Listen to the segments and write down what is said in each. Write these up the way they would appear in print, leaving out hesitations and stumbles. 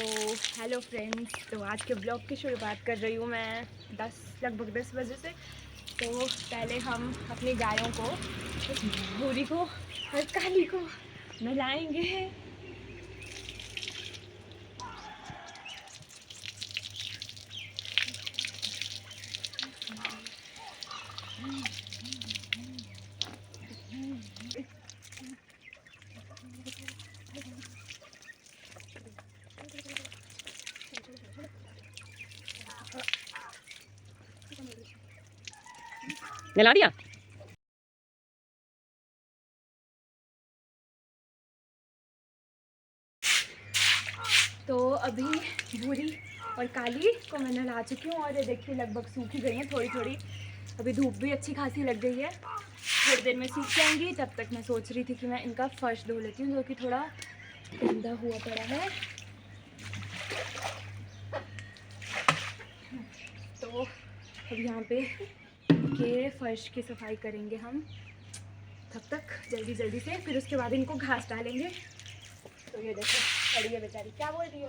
तो hello friends, तो आज के ब्लॉग की शुरुआत कर रही हूँ मैं लगभग 10 बजे से। तो पहले हम अपनी गायों को, भूरी को और काली को नहलाएंगे। नहला दिया। तो अभी भूरी और काली को मैं नहला चुकी हूँ और ये देखिए लगभग सूख ही गई हैं थोड़ी थोड़ी। अभी धूप भी अच्छी खासी लग गई है, थोड़ी देर में सूख जाएंगी। तब तक मैं सोच रही थी कि मैं इनका फर्श धो लेती हूँ जो कि थोड़ा गंदा हुआ पड़ा है। तो अब यहाँ पे के फर्श की सफाई करेंगे हम तब तक जल्दी जल्दी से, फिर उसके बाद इनको घास डालेंगे। तो ये देखो खड़ी है बेचारी, क्या बोल रही है।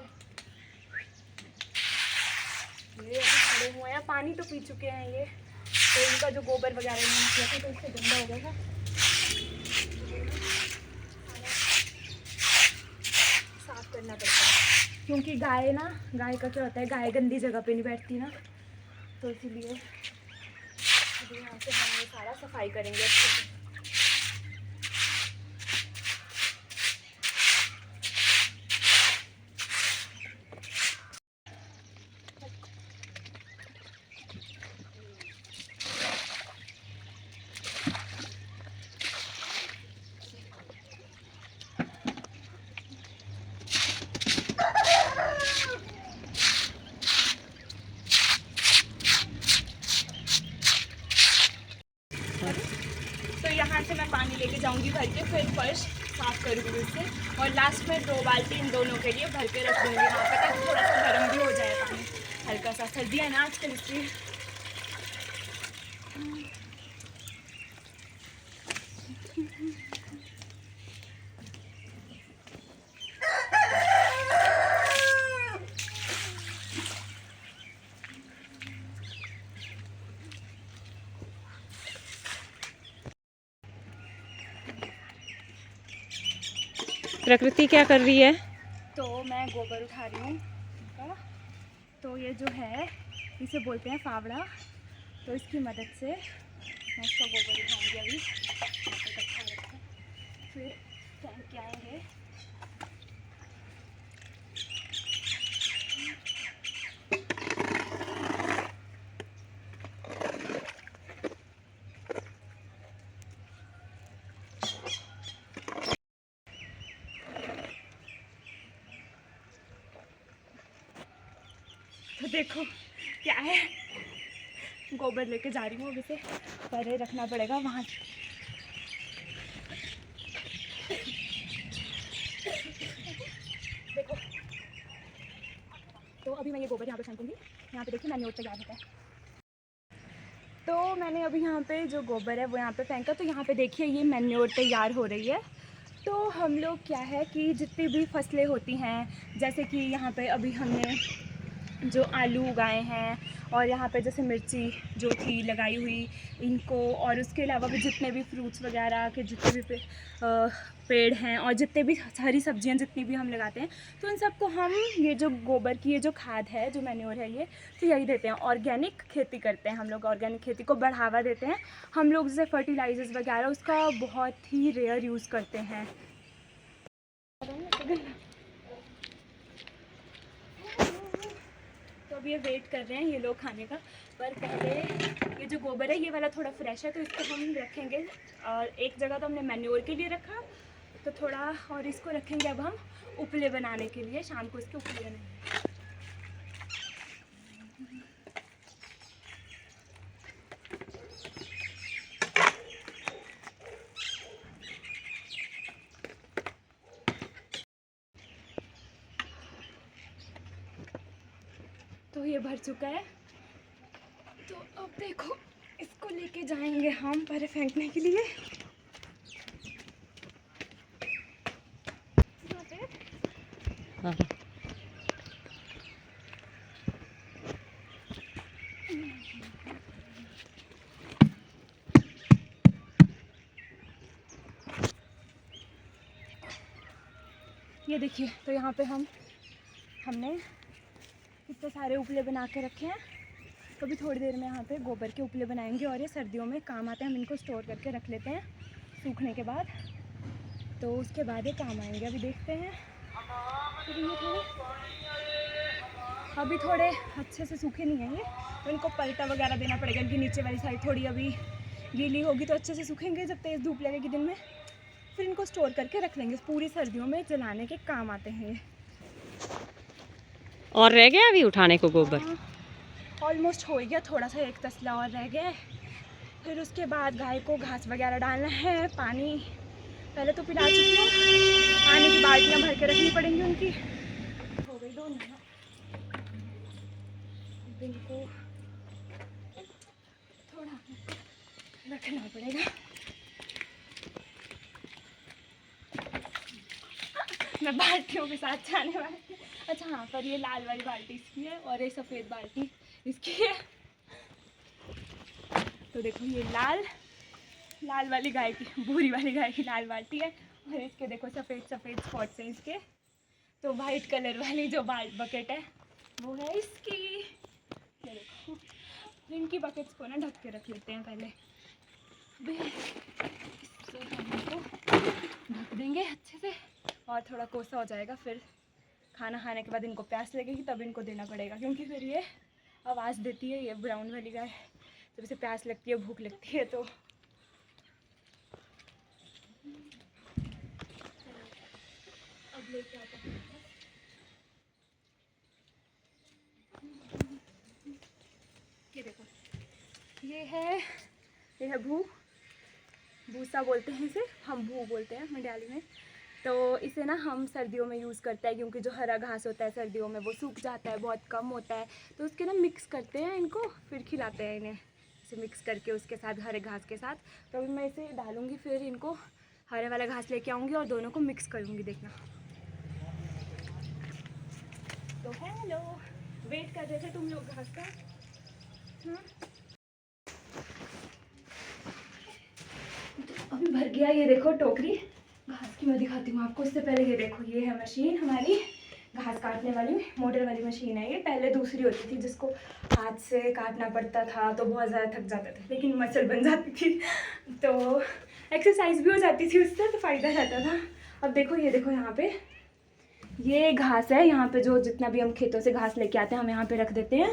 ये अभी खड़े हुए हैं, पानी तो पी चुके हैं ये। तो इनका जो गोबर वगैरह इन्होंने किया था तो इससे गंदा हो गया था, साफ करना पड़ता है। क्योंकि गाय का क्या होता है, गाय गंदी जगह पे नहीं बैठती ना, तो इसीलिए अभी यहाँ से हम ये सारा सफाई करेंगे अच्छे से। तो यहाँ से मैं पानी लेके जाऊँगी भर के, फिर फर्श साफ करूँगी उससे, और लास्ट में 2 बाल्टी इन दोनों के लिए भर के रख दूँगी वहाँ पर, ताकि थोड़ा सा गर्म भी हो जाए पानी। हल्का सा सर्दी है ना आजकल, इसलिए। प्रकृति क्या कर रही है? तो मैं गोबर उठा रही हूँ इनका। तो ये जो है इसे बोलते हैं फावड़ा। तो इसकी मदद से मैं इसका गोबर उठाऊँगी अभी, इकट्ठा रखकर फिर फेंक के आएंगे। तो देखो क्या है, गोबर लेके जा रही हूँ अभी से, पहले रखना पड़ेगा वहाँ। देखो तो अभी मैं ये गोबर यहाँ पे फेंकूँगी। यहाँ पे देखिए मैन्योर तैयार होता है। तो मैंने अभी यहाँ पे जो गोबर है वो यहाँ पे फेंका, तो यहाँ पे देखिए ये मैन्योर तैयार हो रही है। तो हम लोग क्या है कि जितनी भी फसलें होती हैं, जैसे कि यहाँ पे अभी हमने जो आलू उगाए हैं, और यहाँ पे जैसे मिर्ची जो थी लगाई हुई इनको, और उसके अलावा भी जितने भी फ्रूट्स वगैरह के जितने भी पेड़ हैं, और जितने भी हरी सब्जियाँ जितनी भी हम लगाते हैं, तो इन सबको हम ये जो गोबर की ये जो खाद है, जो मैन्योर है ये, तो यही देते हैं। ऑर्गेनिक खेती करते हैं हम लोग, ऑर्गेनिक खेती को बढ़ावा देते हैं हम लोग। जैसे फर्टिलाइजर्स वगैरह उसका बहुत ही रेयर यूज़ करते हैं। तो अब ये वेट कर रहे हैं ये लोग खाने का, पर पहले ये जो गोबर है ये वाला थोड़ा फ्रेश है, तो इसको हम रखेंगे। और एक जगह तो हमने मैन्योर के लिए रखा, तो थोड़ा और इसको रखेंगे अब हम उपले बनाने के लिए, शाम को इसके उपले बनाएंगे। तो ये भर चुका है, तो अब देखो इसको लेके जाएंगे हम पहले फेंकने के लिए। हाँ। ये देखिए, तो यहाँ पे हमने कितने सारे उपले बना के रखे हैं। तो अभी थोड़ी देर में यहाँ पे गोबर के उपले बनाएंगे और ये सर्दियों में काम आते हैं। हम इनको स्टोर करके रख लेते हैं सूखने के बाद, तो उसके बाद ये काम आएंगे। अभी देखते हैं, अभी थोड़े अच्छे से सूखे नहीं हैं ये, तो इनको पलटा वगैरह देना पड़ेगा। इनकी नीचे वाली साइड थोड़ी अभी गीली होगी तो अच्छे से सूखेंगे। जब तेज़ धूप लगेगी दिन में, फिर इनको स्टोर करके रख लेंगे। पूरी सर्दियों में जलाने के काम आते हैं ये। और रह गया अभी उठाने को गोबर? ऑलमोस्ट हो गया, थोड़ा सा एक तसला और रह गया है। फिर उसके बाद गाय को घास वगैरह डालना है। पानी पहले तो पिला चुकी हूँ, पानी की बाल्टियाँ भर के रखनी पड़ेंगी उनकी। हो गई 2 नहा, इनको थोड़ा रखना पड़ेगा। मैं बाल्टियों के साथ जाने वाली। अच्छा हाँ, पर ये लाल वाली बाल्टी इसकी है और ये सफ़ेद बाल्टी इसकी है। तो देखो, ये लाल वाली गाय की, भूरी वाली गाय की लाल बाल्टी है और इसके देखो सफ़ेद स्पॉट्स हैं इसके। तो वाइट कलर वाली जो बकेट है वो है इसकी। ये देखो, इनकी बकेट्स को ना ढक के रख लेते हैं पहले। इससे इनको ढक देंगे अच्छे से और थोड़ा कोसा हो जाएगा। फिर खाना खाने के बाद इनको प्यास लगेगी तब इनको देना पड़ेगा, क्योंकि फिर ये आवाज़ देती है, ये ब्राउन वाली गाय। जब इसे प्यास लगती है, भूख लगती है, तो अब लेके आता हूँ। ये देखो, ये है भूसा बोलते हैं इसे, हम भू बोलते हैं मंडाली में। तो इसे ना हम सर्दियों में यूज़ करते हैं, क्योंकि जो हरा घास होता है सर्दियों में वो सूख जाता है, बहुत कम होता है। तो उसके ना मिक्स करते हैं इनको, फिर खिलाते हैं इन्हें, इसे मिक्स करके उसके साथ हरे घास के साथ। तो अभी मैं इसे डालूँगी, फिर इनको हरे वाला घास लेके आऊँगी और दोनों को मिक्स करूँगी, देखना। तो हेलो, वेट कर रहे थे तुम लोग घास का? अभी भर गया, ये देखो टोकरी घास की। मैं दिखाती हूँ आपको। इससे पहले ये देखो, ये है मशीन हमारी घास काटने वाली, मोटर वाली मशीन है ये। पहले दूसरी होती थी जिसको हाथ से काटना पड़ता था, तो बहुत ज़्यादा थक जाते थे, लेकिन मसल बन जाती थी, तो एक्सरसाइज भी हो जाती थी उससे, तो फ़ायदा रहता था। अब देखो, ये देखो, यहाँ पे ये घास है। यहाँ पे जो जितना भी हम खेतों से घास लेके आते हैं, हम यहाँ पे रख देते हैं।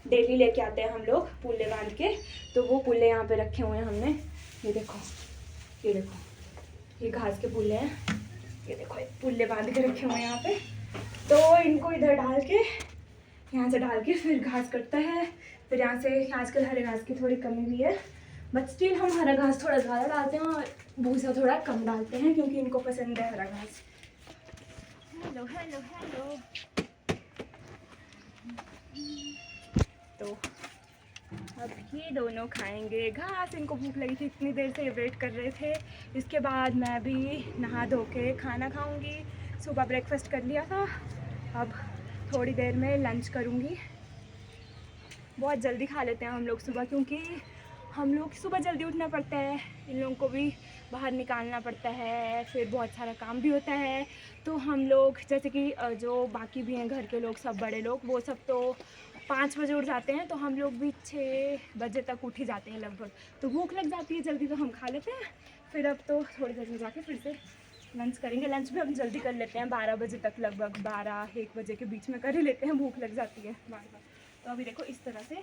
डेली लेके आते हैं हम लोग पुल्ले बांध के, तो वो पुल्ले यहाँ पे रखे हुए हैं हमने। ये देखो, ये देखो, ये घास के पुल्ले हैं। ये देखो, पुल्ले बांध के रखे हुए हैं यहाँ पे। तो इनको इधर डाल के, यहाँ से डाल के फिर घास कटता है। फिर यहाँ से, आजकल हरे घास की थोड़ी कमी भी है, बट स्टिल हम हरा घास थोड़ा ज़्यादा डालते हैं और भूसा थोड़ा कम डालते हैं, क्योंकि इनको पसंद है हरा घास। Hello hello hello. तो अब ये दोनों खाएंगे घास। इनको भूख लगी थी, इतनी देर से ये वेट कर रहे थे। इसके बाद मैं भी नहा धो के खाना खाऊंगी। सुबह ब्रेकफास्ट कर लिया था, अब थोड़ी देर में लंच करूंगी। बहुत जल्दी खा लेते हैं हम लोग सुबह, क्योंकि हम लोग सुबह जल्दी उठना पड़ता है, इन लोगों को भी बाहर निकालना पड़ता है, फिर बहुत सारा काम भी होता है। तो हम लोग, जैसे कि जो बाकी भी हैं घर के लोग, सब बड़े लोग, वो सब तो 5 बजे उठ जाते हैं, तो हम लोग भी 6 बजे तक उठ ही जाते हैं लगभग। तो भूख लग जाती है जल्दी, तो हम खा लेते हैं। फिर अब तो थोड़ी देर में जाके फिर से लंच करेंगे। लंच भी हम जल्दी कर लेते हैं, 12 बजे तक, लगभग 12-1 बजे के बीच में कर ही लेते हैं, भूख लग जाती है बार बार। तो अभी देखो, इस तरह से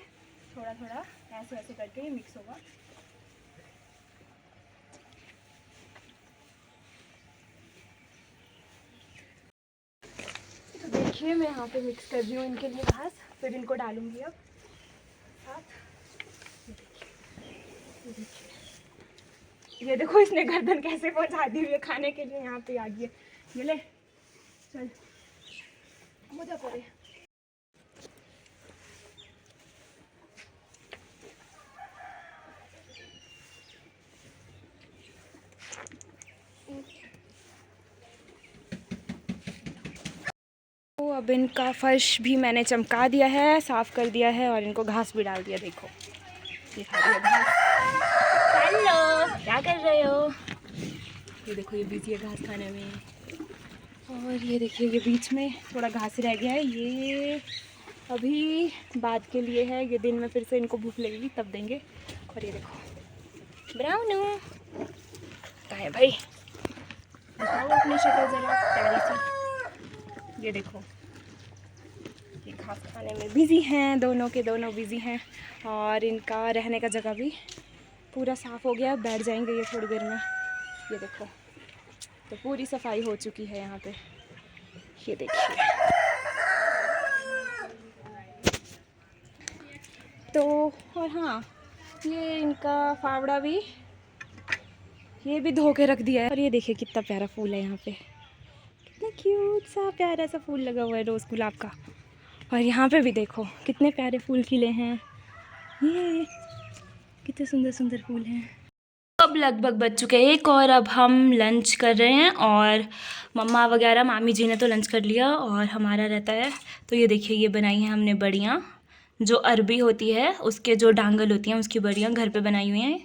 थोड़ा थोड़ा ऐसे ऐसे करके ये मिक्स होगा। तो देखिए, मैं यहाँ पे मिक्स कर रही हूँ इनके लिए घास, फिर इनको डालूंगी अब साथ। ये देखो, इसने गर्दन कैसे पहुँचा दी हुई है खाने के लिए, यहाँ पे आ गई है। ये ले, चल मुझे पड़े। तो अब इनका फर्श भी मैंने चमका दिया है, साफ़ कर दिया है और इनको घास भी डाल दिया। देखो, ये खा दिया घास। हेलो, क्या कर रहे हो? ये देखो, ये बिजी है घास खाने में। और ये देखिए ये बीच में थोड़ा घास रह गया है, ये अभी बाद के लिए है, ये दिन में फिर से इनको भूख लगेगी तब देंगे। और ये देखो ब्राउनू कहाँ है भाई, दिखाओ अपनी शक्ल ज़रा प्यारी सी। ये देखो ये घास खाने में बिज़ी हैं, दोनों के दोनों बिज़ी हैं। और इनका रहने का जगह भी पूरा साफ़ हो गया, बैठ जाएंगे ये थोड़ी देर में। ये देखो तो पूरी सफाई हो चुकी है यहाँ पे, ये देखिए। तो और हाँ, ये इनका फावड़ा भी, ये भी धो के रख दिया है। और ये देखिए कितना प्यारा फूल है यहाँ पे, कितना क्यूट सा प्यारा सा फूल लगा हुआ है रोज़ गुलाब का। और यहाँ पे भी देखो कितने प्यारे फूल खिले हैं, ये कितने सुंदर सुंदर फूल हैं। अब लगभग बज चुके हैं 1 और अब हम लंच कर रहे हैं। और मम्मा वगैरह मामी जी ने तो लंच कर लिया और हमारा रहता है। तो ये देखिए ये बनाई हैं हमने बड़ियाँ, जो अरबी होती है उसके जो डांगल होती हैं उसकी बड़ियाँ घर पे बनाई हुई हैं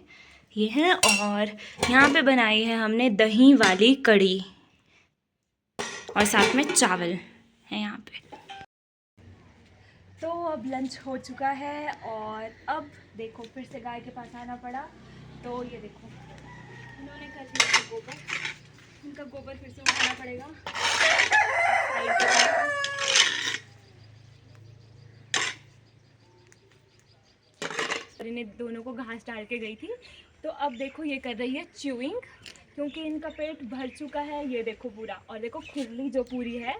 ये हैं। और यहाँ पे बनाई है हमने दही वाली कढ़ी और साथ में चावल है यहाँ पे। तो अब लंच हो चुका है और अब देखो फिर से गाय के पास आना पड़ा। तो ये देखो इन्होंने कर दिया गोबर, इनका गोबर फिर से उठाना पड़ेगा। और इन्हें दोनों को घास डाल के गई थी। तो अब देखो ये कर रही है च्यूइंग, क्योंकि इनका पेट भर चुका है। ये देखो पूरा, और देखो खुरली जो पूरी है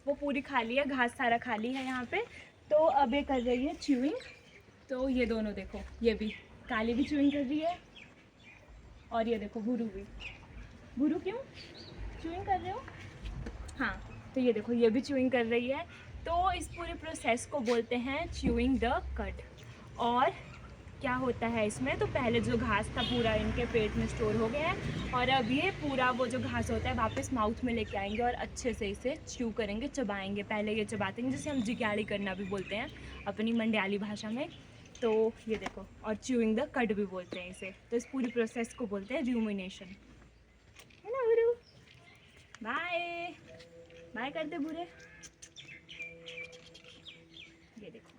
वो पूरी खाली है, घास सारा खाली है यहाँ पे। तो अब ये कर रही है च्यूइंग। तो ये दोनों देखो, ये भी काली भी च्यूइंग कर रही है और ये देखो भूरू भी। भूरू क्यों च्यूइंग कर रहे हो? हाँ, तो ये देखो ये भी च्यूइंग कर रही है। तो इस पूरे प्रोसेस को बोलते हैं च्यूइंग द कड। और क्या होता है इसमें, तो पहले जो घास था पूरा इनके पेट में स्टोर हो गया है और अब ये पूरा वो जो घास होता है वापस माउथ में लेके आएंगे और अच्छे से इसे च्यू करेंगे, चबाएंगे। पहले ये चबाते हैं, जिसे हम जिग्याड़ी करना भी बोलते हैं अपनी मंडयाली भाषा में। तो ये देखो, और च्यूइंग द कड भी बोलते हैं इसे। तो इस पूरी प्रोसेस को बोलते हैं र्यूमिनेशन, है ना बुरू? बाय बाय करते बुरे। ये देखो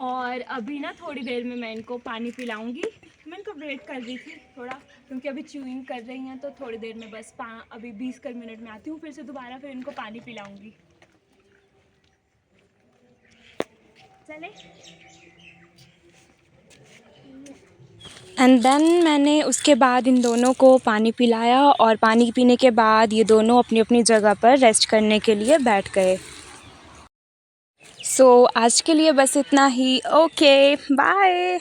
और अभी ना थोड़ी देर में मैं इनको पानी पिलाऊंगी। मैं इनको वेट कर रही थी थोड़ा, क्योंकि अभी च्यूइंग कर रही हैं। तो थोड़ी देर में बस अभी 20 मिनट में आती हूँ फिर से दोबारा, फिर इनको पानी पिलाऊंगी। चले। एंड देन मैंने उसके बाद इन दोनों को पानी पिलाया और पानी पीने के बाद ये दोनों अपनी अपनी जगह पर रेस्ट करने के लिए बैठ गए। सो आज के लिए बस इतना ही। Okay bye.